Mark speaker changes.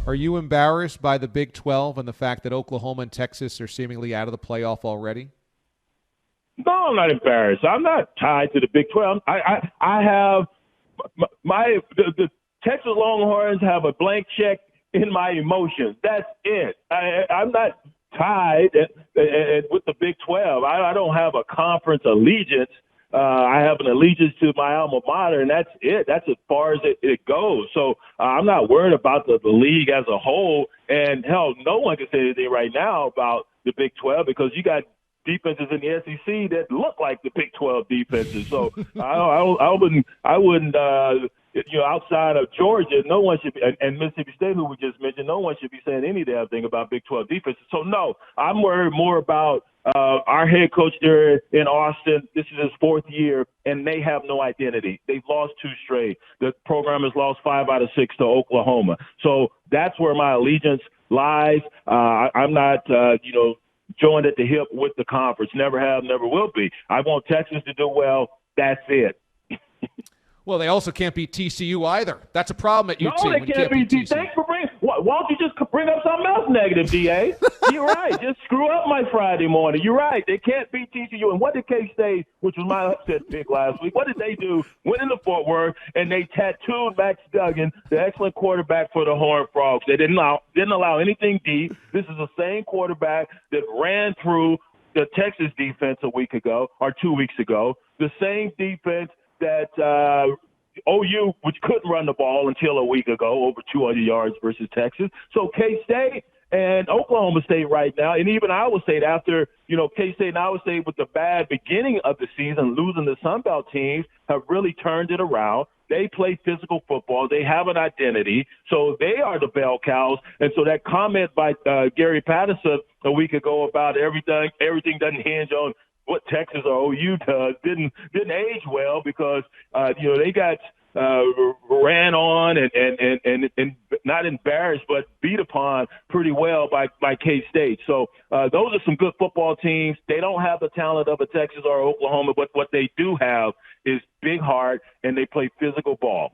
Speaker 1: Are you embarrassed by the Big 12 and the fact that Oklahoma and Texas are seemingly out of the playoff already?
Speaker 2: No, I'm not embarrassed. I'm not tied to the Big 12. I have the Texas Longhorns have a blank check in my emotions. That's it. I'm not tied with the Big 12. I don't have a conference allegiance. I have an allegiance to my alma mater, and that's it. That's as far as it goes. So I'm not worried about the league as a whole. And, hell, no one can say anything right now about the Big 12 because you got defenses in the SEC that look like the Big 12 defenses. So I wouldn't outside of Georgia, no one should be, and Mississippi State, who we just mentioned, no one should be saying any damn thing about Big 12 defenses. So, no, I'm worried more about our head coach there in Austin. This is his fourth year, and they have no identity. They've lost 2 straight. The program has lost 5 out of 6 to Oklahoma. So that's where my allegiance lies. I'm not, joined at the hip with the conference. Never have, never will be. I want Texas to do well. That's it.
Speaker 1: Well, they also can't beat TCU either. That's a problem at UT.
Speaker 2: No, they can't beat TCU. Thanks for bringing. Why don't you just bring up something else negative, DA? You're right. Just screw up my Friday morning. You're right. They can't beat TCU. And what did K-State, which was my upset pick last week, what did they do? Went into Fort Worth and they tattooed Max Duggan, the excellent quarterback for the Horned Frogs. They didn't allow anything deep. This is the same quarterback that ran through the Texas defense a week ago or 2 weeks ago. The same defense that OU, which couldn't run the ball until a week ago, over 200 yards versus Texas. So K-State and Oklahoma State right now, and even Iowa State after, K-State and Iowa State with the bad beginning of the season, losing the Sun Belt teams, have really turned it around. They play physical football. They have an identity. So they are the bell cows. And so that comment by Gary Patterson a week ago about everything doesn't hinge on what Texas or OU does didn't age well because they got ran on and not embarrassed but beat upon pretty well by K-State. So those are some good football teams. They don't have the talent of a Texas or Oklahoma, but what they do have is big heart and they play physical ball.